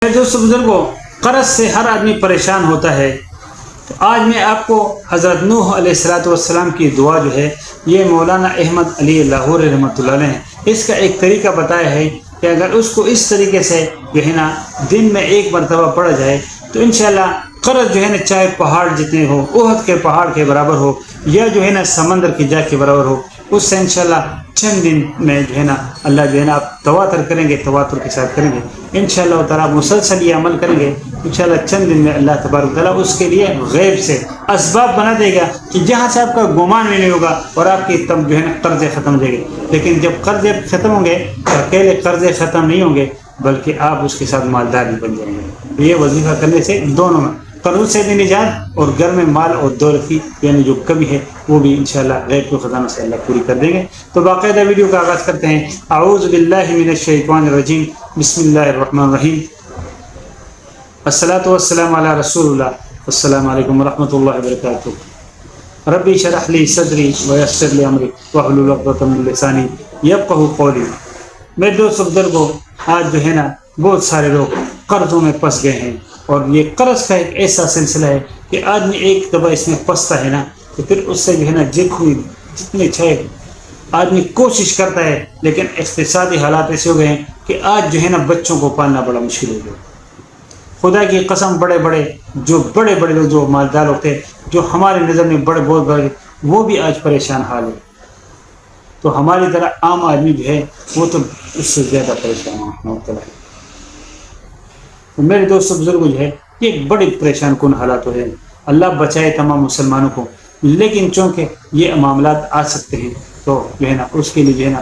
دوستو بزرگوں، قرض سے ہر آدمی پریشان ہوتا ہے۔ تو آج میں آپ کو حضرت نوح علیہ السلام کی دعا جو ہے، یہ مولانا احمد علی لاہوری رحمۃ اللہ علیہ نے اس کا ایک طریقہ بتایا ہے کہ اگر اس کو اس طریقے سے جو ہے نا دن میں ایک مرتبہ پڑھا جائے تو انشاءاللہ قرض جو ہے نا چاہے پہاڑ جتنے ہو، احد کے پہاڑ کے برابر ہو یا جو ہے نا سمندر کی جا کے برابر ہو، اس سے انشاءاللہ چند دن میں جو ہے نا اللہ جو ہے نا آپ تواتر کریں گے، تواتر کے ساتھ کریں گے انشاءاللہ تعالیٰ، مسلسل یہ عمل کریں گے انشاءاللہ چند دن میں اللہ تبارک تعالیٰ اس کے لیے غیب سے اسباب بنا دے گا کہ جہاں سے آپ کا گمان بھی نہیں ہوگا اور آپ کی تب جو ہے نا قرضے ختم ہو جائیں گے۔ لیکن جب قرضے ختم ہوں گے تو اکیلے قرضے ختم نہیں ہوں گے بلکہ آپ اس کے ساتھ مالدار بھی بن جائیں گے۔ یہ وظیفہ کرنے سے دونوں میں قرض سے بھی نجات اور گھر میں مال اور دولت کی یعنی جو کمی ہے وہ بھی انشاءاللہ غیب کے خزانوں سے اللہ پوری کر دیں گے۔ تو باقاعدہ ویڈیو کا آغاز کرتے ہیں۔ اعوذ باللہ من الشیطان الرجیم، بسم اللہ الرحمن الرحیم، الصلاۃ والسلام علی رسول اللہ، السلام علیکم ورحمۃ اللہ وبرکاتہ۔ ربی اشرح لی صدری ویسر لی امری واحلل عقدۃ من لسانی یفقہوا قولی۔ میرے دوست بزرگوں، آج جو ہے نا بہت سارے لوگ قرضوں میں پھنس گئے ہیں، اور یہ قرض کا ایک ایسا سلسلہ ہے کہ آدمی ایک دفعہ اس میں پھنستا ہے نا تو پھر اس سے جو ہے نا جتنے چاہے آدمی کوشش کرتا ہے، لیکن اقتصادی حالات ایسے ہو گئے ہیں کہ آج جو ہے نا بچوں کو پالنا بڑا مشکل ہو گیا۔ خدا کی قسم، بڑے بڑے لوگ جو مالدار ہوتے ہیں، جو ہمارے نظر میں بہت بڑے، وہ بھی آج پریشان حال ہے۔ تو ہماری طرح عام آدمی جو ہے وہ تو اس سے زیادہ پریشان ہوتا ہے۔ تو میرے دوستوں بزرگوں جو ہے یہ بڑے پریشان کن حالات ہو ہیں۔ اللہ بچائے تمام مسلمانوں کو، لیکن چونکہ یہ معاملات آ سکتے ہیں تو جو ہے نا اس کے لیے جو ہے نا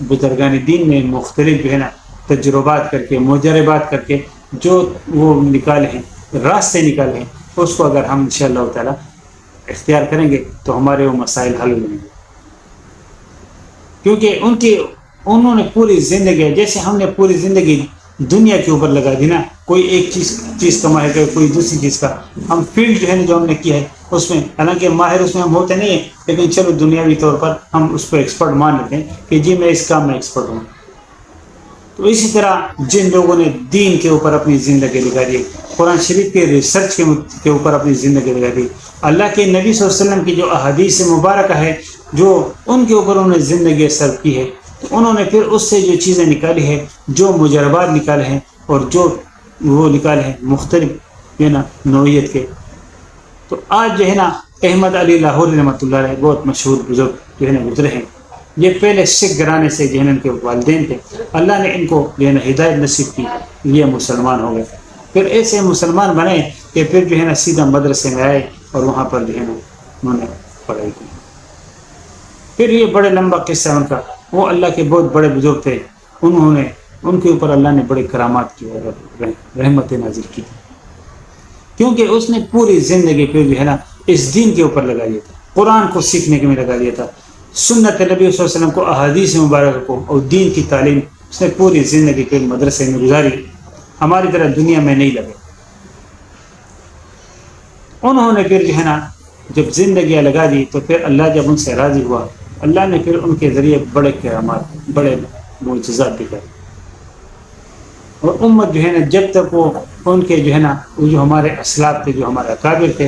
بزرگان دین نے مختلف جو ہے نا تجربات کر کے، مجربات کر کے جو وہ نکالے ہیں، راستے نکالے ہیں، اس کو اگر ہم انشاءاللہ تعالی اختیار کریں گے تو ہمارے وہ مسائل حل ہوں گے۔ کیونکہ انہوں نے پوری زندگی، جیسے ہم نے پوری زندگی دنیا کے اوپر لگا دی نا، کوئی ایک چیز کا ماہر ہے، کوئی دوسری چیز کا، ہم فیلڈ جو ہے جو ہم نے کیا ہے اس میں، حالانکہ ماہر اس میں ہم ہوتے نہیں ہیں، لیکن چلو دنیاوی طور پر ہم اس کو ایکسپرٹ مان لیتے ہیں کہ جی میں اس کام میں ایکسپرٹ ہوں۔ تو اسی طرح جن لوگوں نے دین کے اوپر اپنی زندگی لگا دی، قرآن شریف کے ریسرچ کے اوپر اپنی زندگی لگا دی، اللہ کے نبی صلی اللہ علیہ وسلم کی جو احادیث مبارکہ ہے جو ان کے اوپر انہوں نے زندگی صرف کی ہے، تو انہوں نے پھر اس سے جو چیزیں نکالی ہیں، جو مجربات نکالے ہیں اور جو وہ نکالے ہیں مختلف ہے نا نوعیت کے، تو آج جو ہے نا احمد علی لاہوری رحمۃ اللہ علیہ بہت مشہور بزرگ جو ہے نا گزرے ہیں۔ یہ پہلے سکھ گھرانے سے جو ہے نا ان کے والدین تھے، اللہ نے ان کو جو ہے نا ہدایت نصیب کی، یہ مسلمان ہو گئے، پھر ایسے مسلمان بنے کہ پھر جو ہے نا سیدھا مدرسے میں آئے اور وہاں پر جو ہے نا انہوں نے پڑھائی کی۔ پھر یہ بڑے لمبا قصہ ان کا، وہ اللہ کے بہت بڑے بزرگ تھے، ان کے اوپر اللہ نے بڑے کرامات کی اور رحمت نازل کی، کیونکہ اس نے پوری زندگی پہ جو ہے نا اس دین کے اوپر لگا دیا تھا، قرآن کو سیکھنے کے میں لگا دیا تھا، سنت نبی صلی اللہ علیہ وسلم کو، احادیث مبارکہ کو اور دین کی تعلیم اس نے پوری زندگی کے مدرسے میں گزاری، ہماری طرح دنیا میں نہیں لگے۔ انہوں نے پھر جو ہے نا جب زندگیاں لگا دی تو پھر اللہ جب ان سے راضی ہوا، اللہ نے پھر ان کے ذریعے بڑے کرامات، بڑے معجزات دکھائے، اور امت جو ہے نا جب تک وہ ان کے جو ہے نا وہ جو ہمارے اسلاف تھے، جو ہمارے اکابر تھے،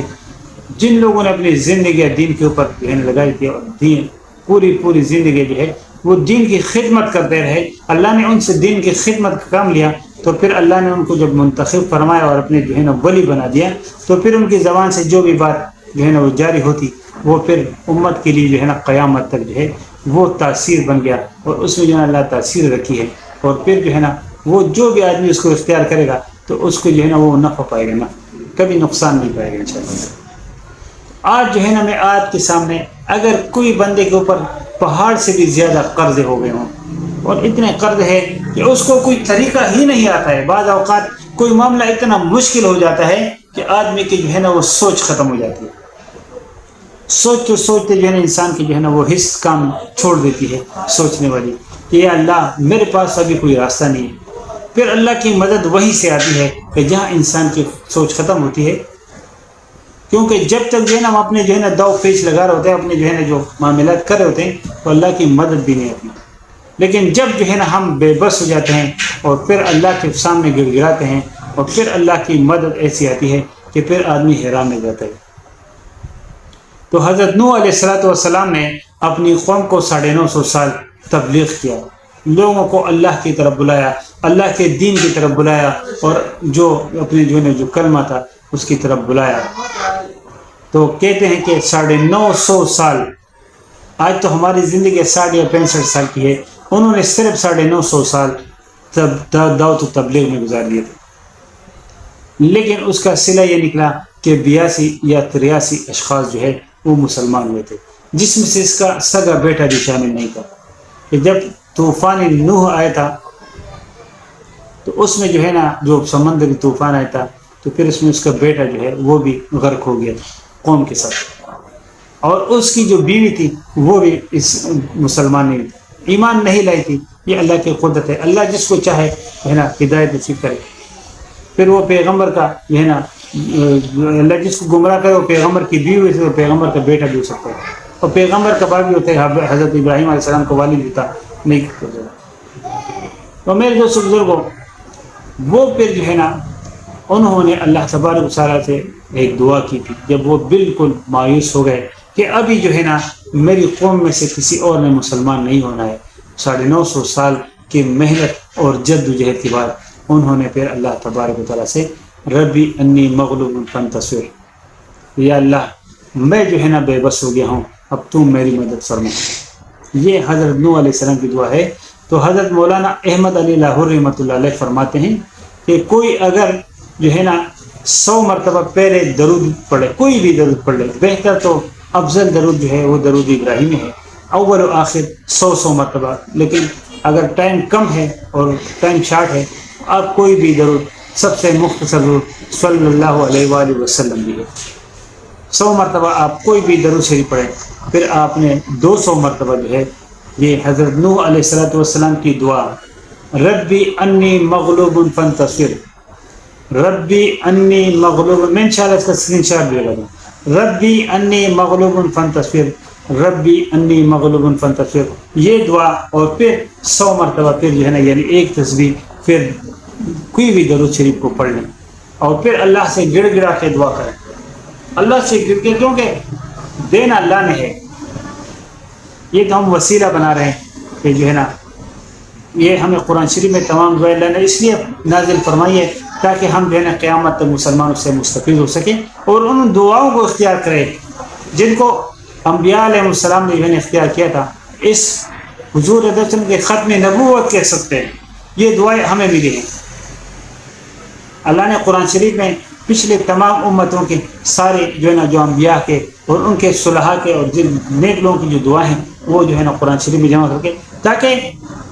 جن لوگوں نے اپنی زندگی دین کے اوپر جو ہے نا لگائی تھی، اور دین پوری زندگی جو ہے وہ دین کی خدمت کرتے رہے، اللہ نے ان سے دین کی خدمت کا کام لیا، تو پھر اللہ نے ان کو جب منتخب فرمایا اور اپنے جو ہے نا ولی بنا دیا، تو پھر ان کی زبان سے جو بھی بات جو ہے نا وہ جاری ہوتی، وہ پھر امت کے لیے جو ہے نا قیامت تک جو ہے وہ تاثیر بن گیا، اور اس میں جو ہے اللہ تاثیر رکھی ہے، اور پھر جو ہے نا وہ جو بھی آدمی اس کو اختیار کرے گا تو اس کو جو ہے نا وہ نفع پائے گا، نفع کبھی نقصان نہیں پائے گا انشاءاللہ۔ آج جو ہے نا میں آپ کے سامنے، اگر کوئی بندے کے اوپر پہاڑ سے بھی زیادہ قرض ہو گئے ہوں، اور اتنے قرض ہے کہ اس کو کوئی طریقہ ہی نہیں آتا ہے، بعض اوقات کوئی معاملہ اتنا مشکل ہو جاتا ہے کہ آدمی کی جو ہے نا وہ سوچ ختم ہو جاتی ہے، سوچتے جو ہے نا انسان کی جو ہے نا وہ حس کام چھوڑ دیتی ہے سوچنے والی کہ یا اللہ میرے پاس ابھی کوئی راستہ نہیں ہے۔ پھر اللہ کی مدد وہی سے آتی ہے کہ جہاں انسان کی سوچ ختم ہوتی ہے، کیونکہ جب تک جو ہے نا ہم اپنے جو ہے نا دو پیچ لگا رہے ہوتے ہیں، اپنے جو ہے نا جو معاملات کر رہے ہوتے ہیں، تو اللہ کی مدد بھی نہیں آتی، لیکن جب جو ہے نا ہم بے بس ہو جاتے ہیں اور پھر اللہ کے سامنے گڑ گڑاتے ہیں اور پھر اللہ کی مدد ایسی آتی ہے کہ پھر آدمی حیران میں جاتا ہے۔ تو حضرت نوح علیہ السلام نے اپنی قوم کو 950 سال تبلیغ کیا، لوگوں کو اللہ کی طرف بلایا، اللہ کے دین کی طرف بلایا، اور جو اپنے جو کلمہ تھا اس کی طرف بلایا۔ تو کہتے ہیں کہ 950 سال، آج تو ہماری زندگی 60 یا 65 سال کی ہے، انہوں نے صرف 950 سال دعوت و تبلیغ میں گزار دیے تھے۔ لیکن اس کا صلہ یہ نکلا کہ 82 یا 83 اشخاص جو ہے وہ مسلمان ہوئے تھے، جس میں سے اس کا سگا بیٹا بھی شامل نہیں تھا۔ کہ جب طوفان نوح آیا تھا تو اس میں جو ہے نا جو سمندری طوفان آیا تھا تو پھر اس میں اس کا بیٹا جو ہے وہ بھی غرق ہو گیا تھا قوم کے ساتھ، اور اس کی جو بیوی تھی وہ بھی اس مسلمان نہیں تھی، ایمان نہیں لائی تھی۔ یہ اللہ کی قدرت ہے، اللہ جس کو چاہے ہے نا ہدایت نصیب کرے۔ پھر وہ پیغمبر کا جو ہے نا اللہ جس کو گمراہ کرے، وہ پیغمبر کی بیوی سے پیغمبر کا بیٹا بھی ہو سکتا ہے، اور پیغمبر کا باپ بھی ہوتا ہے، حضرت ابراہیم علیہ السلام کو والد ہوتا نہیں کرتا۔ تو میرے دوست بزرگوں، وہ پھر جو ہے نا انہوں نے اللہ تبارک و تعالیٰ سے ایک دعا کی تھی جب وہ بالکل مایوس ہو گئے کہ ابھی جو ہے نا میری قوم میں سے کسی اور نے مسلمان نہیں ہونا ہے۔ 950 سال کی محنت اور جد و جہد کے بعد انہوں نے پھر اللہ تبارک و تعالیٰ سے ربی انی مغلوب فانتصر، یا اللہ میں جو ہے نا بے بس ہو گیا ہوں، اب تم میری مدد فرما۔ یہ حضرت نوح علیہ السلام کی دعا ہے۔ تو حضرت مولانا احمد علی لاہوری رحمۃ اللہ علیہ فرماتے ہیں کہ کوئی اگر جو ہے نا 100 مرتبہ پہلے درود پڑھے، کوئی بھی درود پڑھ لے، بہتر تو افضل درود جو ہے وہ درود ابراہیمی ہے، اول و آخر 100 مرتبہ، لیکن اگر ٹائم کم ہے اور ٹائم شارٹ ہے آپ کوئی بھی درود، سب سے مختصر درود صلی اللہ علیہ وآلہ وسلم بھی ہے۔ 100 مرتبہ آپ کوئی بھی درود شریف پڑھیں، پھر آپ نے 200 مرتبہ جو ہے یہ حضرت نوح علیہ السلام کی دعا ربی انی مغلوب فانتصر، ربی انی مغلوب، میں انشاءاللہ اس کا اسکرین شاٹ بھی لگا دوں، ربی انی مغلوب فانتصر، ربی انی مغلوب فانتصر، یہ دعا، اور پھر 100 مرتبہ پھر جو ہے نا یعنی ایک تسبیح، پھر کوئی بھی درود شریف کو پڑھ لیں اور پھر اللہ سے گڑ گڑا کے دعا کریں، اللہ سے گر کے، کیونکہ دینا اللہ نے ہے، یہ تو ہم وسیلہ بنا رہے ہیں کہ جو ہے نا یہ ہمیں قرآن شریف میں تمام دعائیں اللہ نے اس لیے نازل فرمائی ہے تاکہ ہم جو ہے نا قیامت تک مسلمانوں سے مستفید ہو سکیں اور ان دعاؤں کو اختیار کریں جن کو انبیاء علیہ السلام نے جو ہے نا اختیار کیا تھا۔ اس حضور رسول کے ختم نبوت کہہ سکتے ہیں، یہ دعائیں ہمیں ملی ہیں۔ اللہ نے قرآن شریف میں پچھلے تمام امتوں کے سارے جو ہے نا جو انبیاء کے اور ان کے صلحاء کے اور جن نیک لوگوں کی جو دعائیں ہیں وہ جو ہے نا قرآن شریف میں جمع کر کے، تاکہ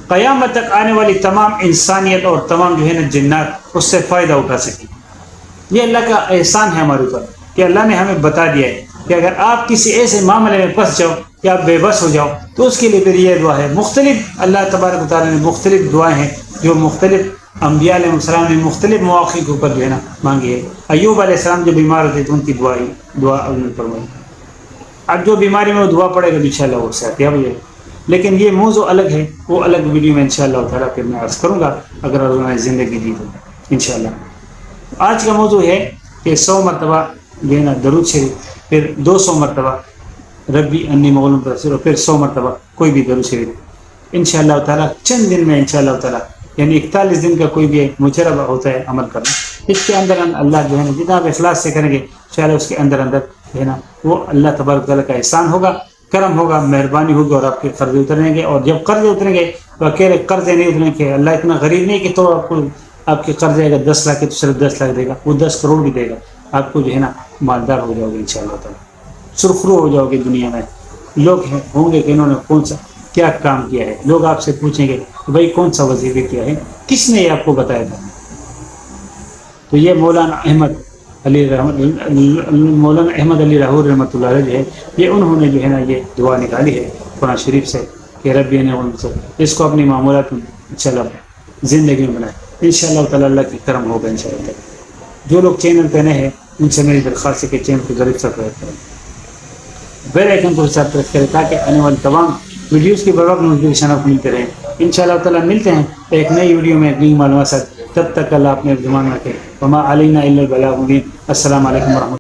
قیامت تک آنے والی تمام انسانیت اور تمام جو ہے نا جنات اس سے فائدہ اٹھا سکیں۔ یہ اللہ کا احسان ہے ہمارے اوپر کہ اللہ نے ہمیں بتا دیا ہے کہ اگر آپ کسی ایسے معاملے میں پھنس جاؤ کہ آپ بے بس ہو جاؤ تو اس کے لیے پھر یہ دعا ہے۔ مختلف اللہ تبارک و تعالیٰ نے مختلف دعائیں ہیں جو مختلف انبیاء علیہ السلام نے مختلف مواقع کے اوپر جو ہے نا مانگی ہے۔ ایوب علیہ السلام جو بیمار ہوتے تو ان کی دعا انہوں نے فرمائی۔ اب جو بیماری میں وہ دعا پڑے گا انشاءاللہ وہ صحت یاب ہو جائے، لیکن یہ موضوع الگ ہے، وہ الگ ویڈیو میں انشاءاللہ تعالیٰ پھر میں عرض کروں گا اگر اللہ نے زندگی دی تو انشاءاللہ۔ آج کا موضوع ہے کہ 100 مرتبہ جو ہے نا درود شریف، پھر 200 مرتبہ ربی انی مغلوب فانتصر، اور پھر 100 مرتبہ کوئی بھی درود شریف انشاءاللہ تعالیٰ چند دن میں انشاءاللہ تعالیٰ، یعنی 41 دن کا کوئی بھی مجربہ ہوتا ہے عمل کرنا، اس کے اندر اللہ جو ہے نا جتنا آپ اخلاص سے کریں گے انشاءاللہ اس کے اندر جو ہے نا وہ اللہ تبارک تعالیٰ کا احسان ہوگا، کرم ہوگا، مہربانی ہوگی، اور آپ کے قرضے اتریں گے۔ اور جب قرضے اتریں گے تو اکیلے قرضے نہیں اتریں گے، اللہ اتنا غریب نہیں کہ تو آپ کے قرض آئے گا 10 لاکھ تو صرف 10 لاکھ دے گا، وہ 10 کروڑ بھی دے گا، آپ کو جو ہے نا مالدار ہو جاؤ گے انشاءاللہ تعالیٰ، سرخرو ہو جاؤ گے دنیا میں۔ لوگ ہوں گے کہ انہوں نے کون سا کیا کام کیا ہے، لوگ آپ سے پوچھیں گے کہ بھائی کون سا وظیفہ کیا ہے، کس نے یہ آپ کو بتایا تھا۔ تو یہ مولانا احمد علی لاہور رحمۃ اللہ علیہ جو ہے یہ انہوں نے جو ہے نا یہ دعا نکالی ہے قرآن شریف سے کہ ربی نے اس کو اپنی معمولات میں انشاءاللہ زندگی میں بنائے، انشاءاللہ تعالیٰ اللہ کی کرم ہوگا انشاءاللہ تعالیٰ۔ جو لوگ چینل پہ نئے ہیں ان سے میری درخواست ہے کہ چینل کو ضرور سبسکرائب کریں، بیل آئیکن کو سبسکرائب کریں تاکہ آنے والی تمام ویڈیوز کی بر وقت نوٹیفیکیشن آپ ملتے رہیں۔ انشاءاللہ تعالیٰ ملتے ہیں ایک نئی ویڈیو میں ایک نئی معلومات ساتھ. تب تک اللہ اپنے زمان رکھے. وما علینا الا البلاغ المبین. السلام علیکم ورحمۃ اللہ.